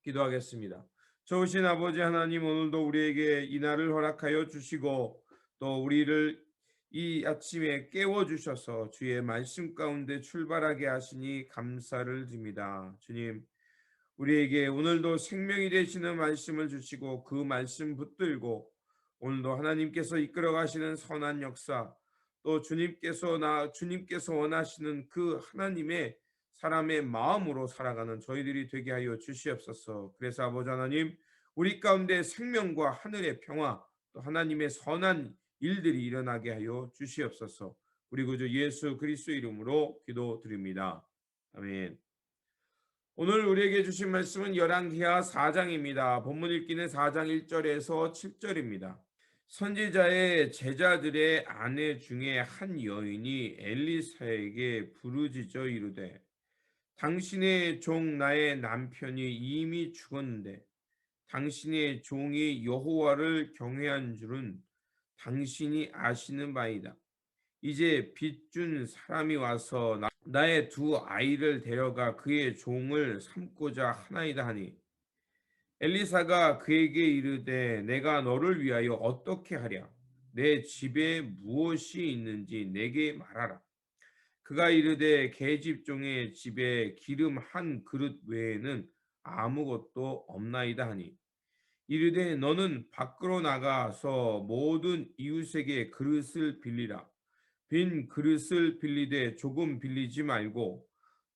기도하겠습니다. 좋으신 아버지 하나님, 오늘도 우리에게 이 날을 허락하여 주시고 또 우리를 이 아침에 깨워 주셔서 주의 말씀 가운데 출발하게 하시니 감사를 드립니다. 주님, 우리에게 오늘도 생명이 되시는 말씀을 주시고 그 말씀 붙들고 오늘도 하나님께서 이끌어 가시는 선한 역사, 또 주님께서 원하시는 그 하나님의 사람의 마음으로 살아가는 저희들이 되게 하여 주시옵소서. 그래서 아버지 하나님, 우리 가운데 생명과 하늘의 평화, 또 하나님의 선한 일들이 일어나게 하여 주시옵소서. 우리 구주 예수 그리스도 이름으로 기도드립니다. 아멘. 오늘 우리에게 주신 말씀은 열왕기하 4장입니다. 본문 읽기는 4장 1절에서 7절입니다. 선지자의 제자들의 아내 중에 한 여인이 엘리사에게 부르짖어 이르되, 당신의 종 나의 남편이 이미 죽었는데 당신의 종이 여호와를 경외한 줄은 당신이 아시는 바이다. 이제 빚 준 사람이 와서 나의 두 아이를 데려가 그의 종을 삼고자 하나이다 하니, 엘리사가 그에게 이르되 내가 너를 위하여 어떻게 하랴? 내 집에 무엇이 있는지 내게 말하라. 그가 이르되 계집종의 집에 기름 한 그릇 외에는 아무것도 없나이다 하니, 이르되 너는 밖으로 나가서 모든 이웃에게 그릇을 빌리라. 빈 그릇을 빌리되 조금 빌리지 말고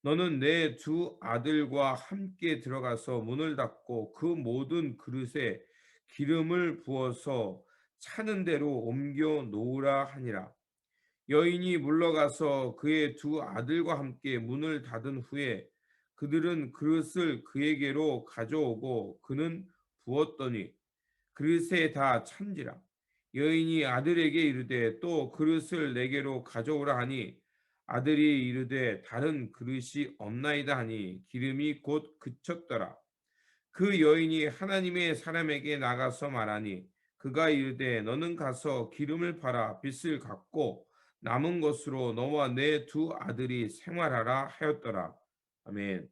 너는 내 두 아들과 함께 들어가서 문을 닫고 그 모든 그릇에 기름을 부어서 차는 대로 옮겨 놓으라 하니라. 여인이 물러가서 그의 두 아들과 함께 문을 닫은 후에 그들은 그릇을 그에게로 가져오고 그는 부었더니 그릇에 다 찬지라. 여인이 아들에게 이르되 또 그릇을 내게로 가져오라 하니, 아들이 이르되 다른 그릇이 없나이다 하니 기름이 곧 그쳤더라. 그 여인이 하나님의 사람에게 나가서 말하니, 그가 이르되 너는 가서 기름을 팔아 빚을 갚고 남은 것으로 너와 내 두 아들이 생활하라 하였더라. 아멘.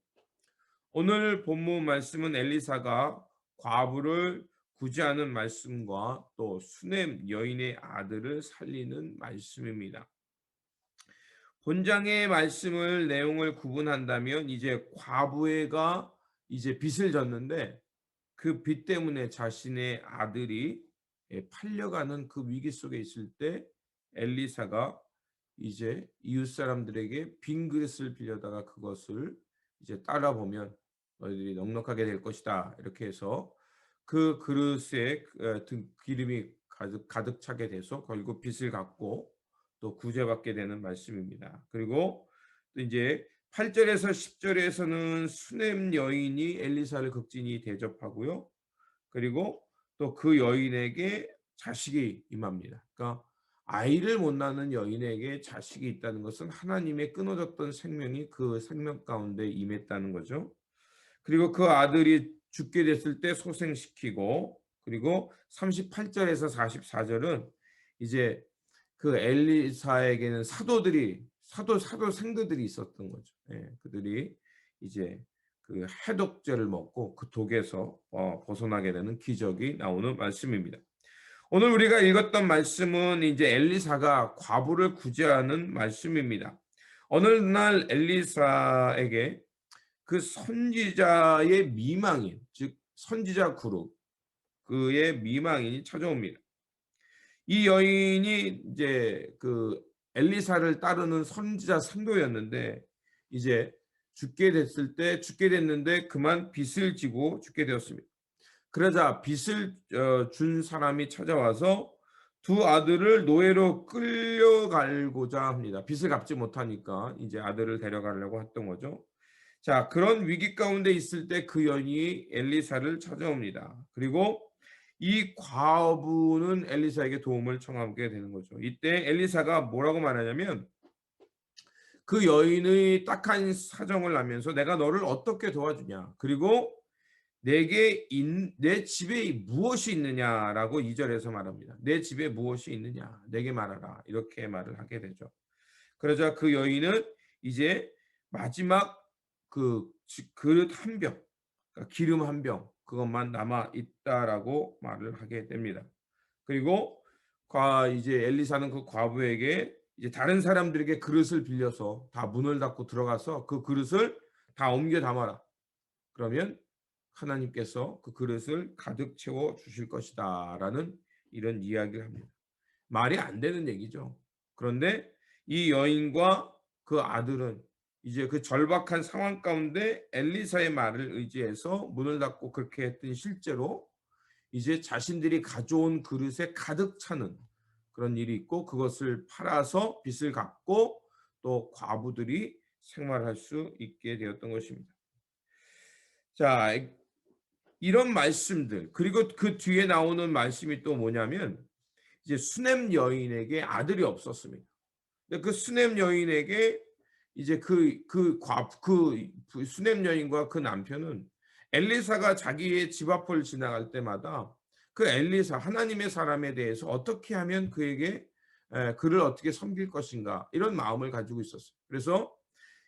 오늘 본문 말씀은 엘리사가 과부를 구제하는 말씀과 또 수넴 여인의 아들을 살리는 말씀입니다. 본장의 말씀을 내용을 구분한다면 이제 과부가 이제 빚을 졌는데 그 빚 때문에 자신의 아들이 팔려가는 그 위기 속에 있을 때 엘리사가 이제 이웃 사람들에게 빈 그릇을 빌려다가 그것을 이제 따라 보면 너희들이 넉넉하게 될 것이다, 이렇게 해서 그 그릇에 기름이 가득 차게 돼서 결국 빚을 갚고 또 구제받게 되는 말씀입니다. 그리고 또 이제 8절에서 10절에서는 수넴 여인이 엘리사를 극진히 대접하고요. 그리고 또 그 여인에게 자식이 임합니다. 그러니까 아이를 못 낳는 여인에게 자식이 있다는 것은 하나님의 끊어졌던 생명이 그 생명 가운데 임했다는 거죠. 그리고 그 아들이 죽게 됐을 때 소생시키고, 그리고 38절에서 44절은 이제 그 엘리사에게는 사도 생도들이 있었던 거죠. 예, 그들이 이제 그 해독제를 먹고 그 독에서 벗어나게 되는 기적이 나오는 말씀입니다. 오늘 우리가 읽었던 말씀은 이제 엘리사가 과부를 구제하는 말씀입니다. 어느 날 엘리사에게 그 선지자의 미망인, 즉 선지자 그룹, 그의 미망인이 찾아옵니다. 이 여인이 이제 그 엘리사를 따르는 선지자 상도였는데 이제 죽게 됐는데 그만 빚을 지고 죽게 되었습니다. 그러자 빚을 준 사람이 찾아와서 두 아들을 노예로 끌려가고자 합니다. 빚을 갚지 못하니까 이제 아들을 데려가려고 했던 거죠. 자, 그런 위기 가운데 있을 때 그 여인이 엘리사를 찾아옵니다. 그리고 이 과부는 엘리사에게 도움을 청하게 되는 거죠. 이때 엘리사가 뭐라고 말하냐면, 그 여인의 딱한 사정을 알면서 내가 너를 어떻게 도와주냐, 그리고 내 집에 무엇이 있느냐라고 2절에서 말합니다. 내 집에 무엇이 있느냐, 내게 말하라, 이렇게 말을 하게 되죠. 그러자 그 여인은 이제 마지막 그 그릇 한 병, 그러니까 기름 한 병 그것만 남아 있다라고 말을 하게 됩니다. 그리고 이제 엘리사는 그 과부에게 이제 다른 사람들에게 그릇을 빌려서 다 문을 닫고 들어가서 그 그릇을 다 옮겨 담아라. 그러면 하나님께서 그 그릇을 가득 채워 주실 것이다라는 이런 이야기를 합니다. 말이 안 되는 얘기죠. 그런데 이 여인과 그 아들은 이제 그 절박한 상황 가운데 엘리사의 말을 의지해서 문을 닫고 그렇게 했더니 실제로 이제 자신들이 가져온 그릇에 가득 차는 그런 일이 있고 그것을 팔아서 빚을 갚고 또 과부들이 생활할 수 있게 되었던 것입니다. 자, 이런 말씀들 그리고 그 뒤에 나오는 말씀이 또 뭐냐면 이제 수넴 여인에게 아들이 없었습니다. 근데 그 수넴 여인에게 이제 그 수넴 여인과 그 남편은 엘리사가 자기의 집 앞을 지나갈 때마다 그 엘리사 하나님의 사람에 대해서 어떻게 하면 그에게 그를 어떻게 섬길 것인가 이런 마음을 가지고 있었어요. 그래서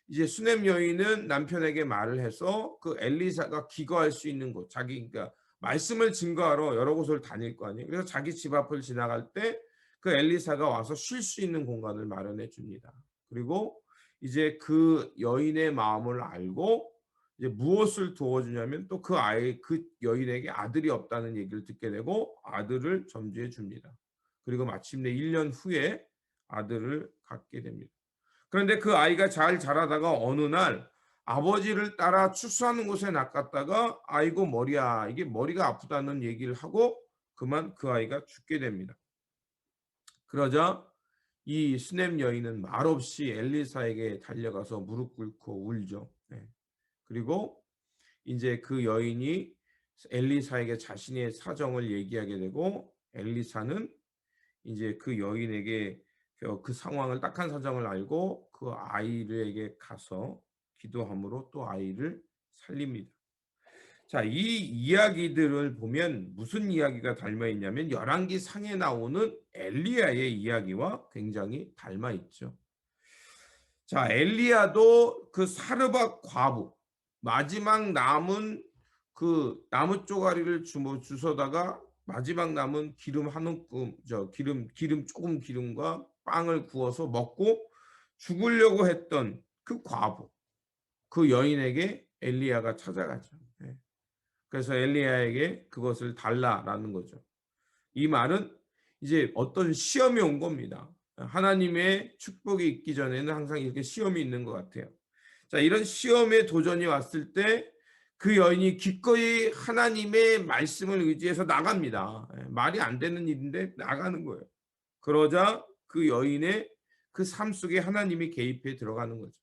이제 수넴 여인은 남편에게 말을 해서 그 엘리사가 기거할 수 있는 곳, 그러니까 말씀을 증거하러 여러 곳을 다닐 거 아니에요. 그래서 자기 집 앞을 지나갈 때 그 엘리사가 와서 쉴 수 있는 공간을 마련해 줍니다. 그리고 이제 그 여인의 마음을 알고 이제 무엇을 도와주냐면 또 그 여인에게 아들이 없다는 얘기를 듣게 되고 아들을 점지해 줍니다. 그리고 마침내 1년 후에 아들을 갖게 됩니다. 그런데 그 아이가 잘 자라다가 어느 날 아버지를 따라 추수하는 곳에 낚았다가 아이고 머리야 이게 머리가 아프다는 얘기를 하고 그만 그 아이가 죽게 됩니다. 그러자 이 수넴 여인은 말없이 엘리사에게 달려가서 무릎 꿇고 울죠. 네. 그리고 이제 그 여인이 엘리사에게 자신의 사정을 얘기하게 되고 엘리사는 이제 그 여인에게 그 상황을 딱한 사정을 알고 그 아이에게 가서 기도함으로 또 아이를 살립니다. 자, 이 이야기들을 보면 무슨 이야기가 닮아 있냐면 열왕기 상에 나오는 엘리야의 이야기와 굉장히 닮아 있죠. 자, 엘리야도 그 사르밧 과부 마지막 남은 그 나무 쪼가리를 주워다가 마지막 남은 기름 한 움큼 기름 조금 기름과 빵을 구워서 먹고 죽으려고 했던 그 과부 그 여인에게 엘리야가 찾아가죠. 예. 그래서 엘리야에게 그것을 달라라는 거죠. 이 말은 이제 어떤 시험이 온 겁니다. 하나님의 축복이 있기 전에는 항상 이렇게 시험이 있는 것 같아요. 자, 이런 시험의 도전이 왔을 때 그 여인이 기꺼이 하나님의 말씀을 의지해서 나갑니다. 말이 안 되는 일인데 나가는 거예요. 그러자 그 여인의 그 삶 속에 하나님이 개입해 들어가는 거죠.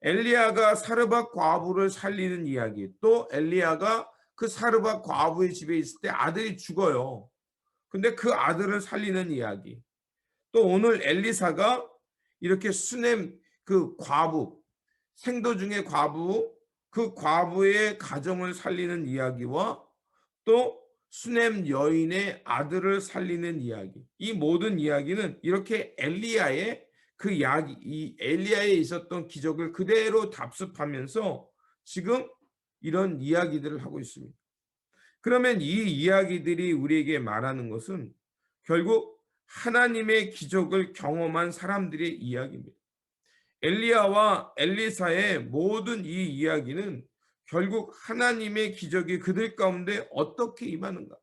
엘리야가 사르밧 과부를 살리는 이야기, 또 엘리야가 그 사르밧 과부의 집에 있을 때 아들이 죽어요. 근데 그 아들을 살리는 이야기. 또 오늘 엘리사가 이렇게 수넴 그 과부, 생도 중에 과부, 그 과부의 가정을 살리는 이야기와 또 수넴 여인의 아들을 살리는 이야기. 이 모든 이야기는 이렇게 엘리야의 그 이야기, 이 엘리야에 있었던 기적을 그대로 답습하면서 지금 이런 이야기들을 하고 있습니다. 그러면 이 이야기들이 우리에게 말하는 것은 결국 하나님의 기적을 경험한 사람들의 이야기입니다. 엘리야와 엘리사의 모든 이 이야기는 결국 하나님의 기적이 그들 가운데 어떻게 임하는가.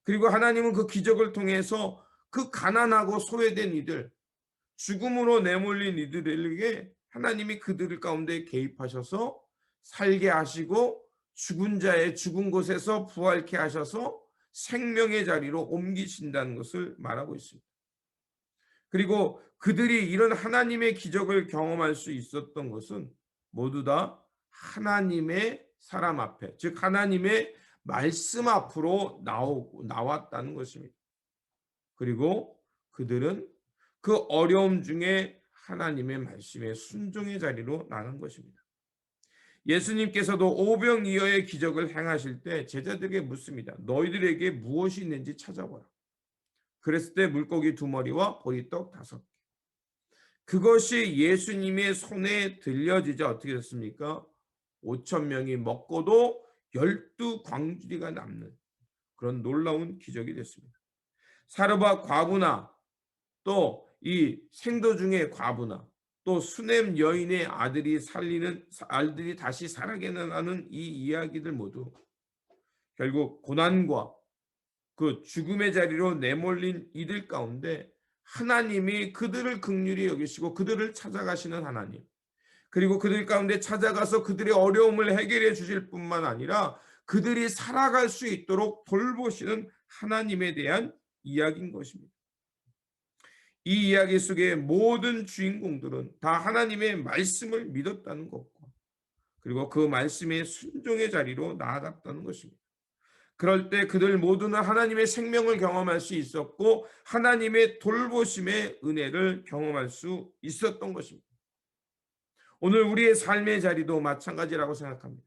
그리고 하나님은 그 기적을 통해서 그 가난하고 소외된 이들, 죽음으로 내몰린 이들에게 하나님이 그들 가운데 개입하셔서 살게 하시고 죽은 자의 죽은 곳에서 부활케 하셔서 생명의 자리로 옮기신다는 것을 말하고 있습니다. 그리고 그들이 이런 하나님의 기적을 경험할 수 있었던 것은 모두 다 하나님의 사람 앞에, 즉 하나님의 말씀 앞으로 나왔다는 것입니다. 그리고 그들은 그 어려움 중에 하나님의 말씀에 순종의 자리로 나간 것입니다. 예수님께서도 오병이어의 기적을 행하실 때 제자들에게 묻습니다. 너희들에게 무엇이 있는지 찾아보라. 그랬을 때 물고기 2마리와 보리떡 5개. 그것이 예수님의 손에 들려지자 어떻게 됐습니까? 5천 명이 먹고도 12광주리가 남는 그런 놀라운 기적이 됐습니다. 사르밧 과부나 또 이 생도 중의 과부나 또 수넴 여인의 아들이 다시 살아나는 이 이야기들 모두 결국 고난과 그 죽음의 자리로 내몰린 이들 가운데 하나님이 그들을 긍휼히 여기시고 그들을 찾아가시는 하나님, 그리고 그들 가운데 찾아가서 그들의 어려움을 해결해 주실 뿐만 아니라 그들이 살아갈 수 있도록 돌보시는 하나님에 대한 이야기인 것입니다. 이 이야기 속의 모든 주인공들은 다 하나님의 말씀을 믿었다는 것과 그리고 그 말씀의 순종의 자리로 나아갔다는 것입니다. 그럴 때 그들 모두는 하나님의 생명을 경험할 수 있었고 하나님의 돌보심의 은혜를 경험할 수 있었던 것입니다. 오늘 우리의 삶의 자리도 마찬가지라고 생각합니다.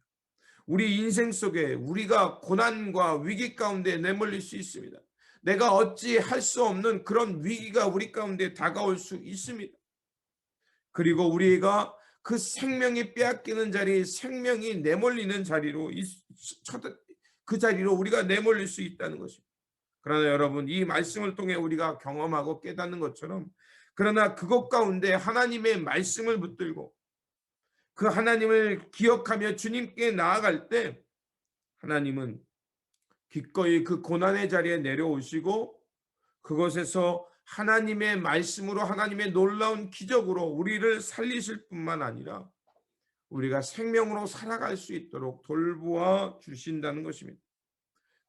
우리 인생 속에 우리가 고난과 위기 가운데 내몰릴 수 있습니다. 내가 어찌 할 수 없는 그런 위기가 우리 가운데 다가올 수 있습니다. 그리고 우리가 그 생명이 빼앗기는 자리, 생명이 내몰리는 자리로 그 자리로 우리가 내몰릴 수 있다는 것입니다. 그러나 여러분, 이 말씀을 통해 우리가 경험하고 깨닫는 것처럼 그러나 그것 가운데 하나님의 말씀을 붙들고 그 하나님을 기억하며 주님께 나아갈 때 하나님은 기꺼이 그 고난의 자리에 내려오시고 그곳에서 하나님의 말씀으로 하나님의 놀라운 기적으로 우리를 살리실 뿐만 아니라 우리가 생명으로 살아갈 수 있도록 돌보아 주신다는 것입니다.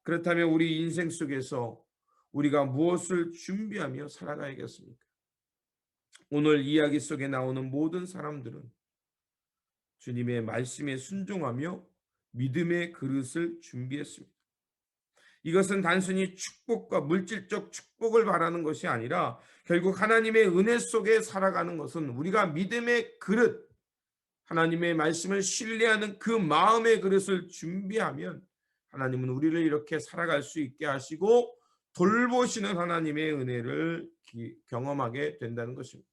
그렇다면 우리 인생 속에서 우리가 무엇을 준비하며 살아가야겠습니까? 오늘 이야기 속에 나오는 모든 사람들은 주님의 말씀에 순종하며 믿음의 그릇을 준비했습니다. 이것은 단순히 축복과 물질적 축복을 바라는 것이 아니라 결국 하나님의 은혜 속에 살아가는 것은 우리가 믿음의 그릇, 하나님의 말씀을 신뢰하는 그 마음의 그릇을 준비하면 하나님은 우리를 이렇게 살아갈 수 있게 하시고 돌보시는 하나님의 은혜를 경험하게 된다는 것입니다.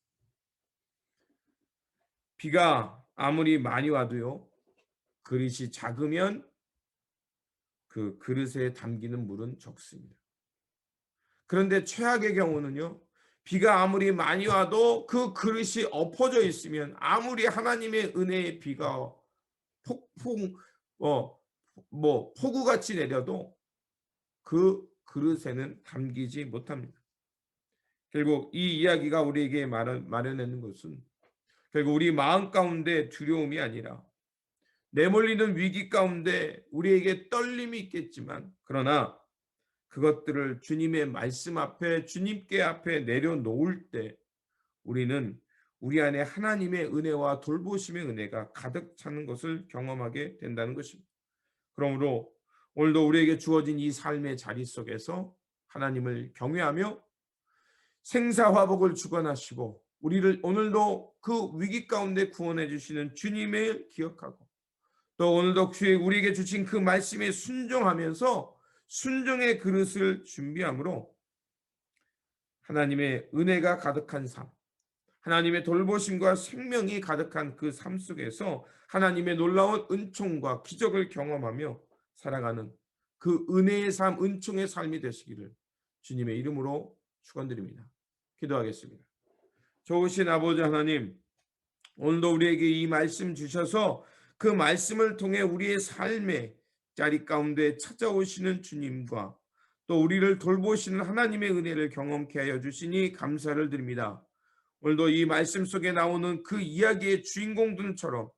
비가 아무리 많이 와도요, 그릇이 작으면 그 그릇에 담기는 물은 적습니다. 그런데 최악의 경우는요, 비가 아무리 많이 와도 그 그릇이 엎어져 있으면 아무리 하나님의 은혜의 비가 폭우같이 내려도 그 그릇에는 담기지 못합니다. 결국 이 이야기가 우리에게 마련하는 것은 결국 우리 마음 가운데 두려움이 아니라 내몰리는 위기 가운데 우리에게 떨림이 있겠지만 그러나 그것들을 주님의 말씀 앞에 주님께 앞에 내려놓을 때 우리는 우리 안에 하나님의 은혜와 돌보심의 은혜가 가득 차는 것을 경험하게 된다는 것입니다. 그러므로 오늘도 우리에게 주어진 이 삶의 자리 속에서 하나님을 경외하며 생사화복을 주관하시고 우리를 오늘도 그 위기 가운데 구원해 주시는 주님을 기억하고 또 오늘도 우리에게 주신 그 말씀에 순종하면서 순종의 그릇을 준비함으로 하나님의 은혜가 가득한 삶, 하나님의 돌보심과 생명이 가득한 그 삶 속에서 하나님의 놀라운 은총과 기적을 경험하며 살아가는 그 은혜의 삶, 은총의 삶이 되시기를 주님의 이름으로 축원드립니다. 기도하겠습니다. 좋으신 아버지 하나님, 오늘도 우리에게 이 말씀 주셔서 그 말씀을 통해 우리의 삶의 자리 가운데 찾아오시는 주님과 또 우리를 돌보시는 하나님의 은혜를 경험케 하여 주시니 감사를 드립니다. 오늘도 이 말씀 속에 나오는 그 이야기의 주인공들처럼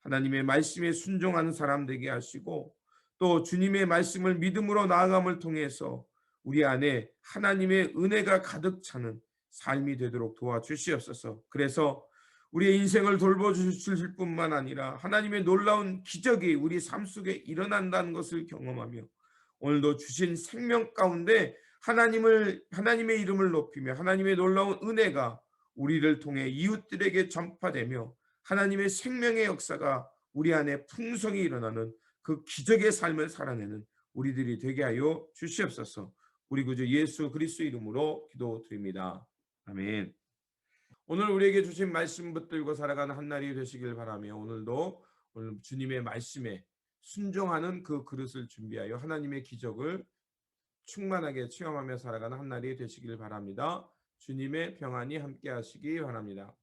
하나님의 말씀에 순종하는 사람 되게 하시고 또 주님의 말씀을 믿음으로 나아감을 통해서 우리 안에 하나님의 은혜가 가득 차는 삶이 되도록 도와주시옵소서. 그래서 우리의 인생을 돌보주실 뿐만 아니라 하나님의 놀라운 기적이 우리 삶 속에 일어난다는 것을 경험하며 오늘도 주신 생명 가운데 하나님의 이름을 높이며 하나님의 놀라운 은혜가 우리를 통해 이웃들에게 전파되며 하나님의 생명의 역사가 우리 안에 풍성히 일어나는 그 기적의 삶을 살아내는 우리들이 되게 하여 주시옵소서. 우리 구주 예수 그리스도 이름으로 기도드립니다. 아멘. 오늘 우리에게 주신 말씀 붙들고 살아가는 한 날이 되시길 바라며 오늘도 오늘 주님의 말씀에 순종하는 그 그릇을 준비하여 하나님의 기적을 충만하게 체험하며 살아가는 한 날이 되시길 바랍니다. 주님의 평안이 함께 하시기 바랍니다.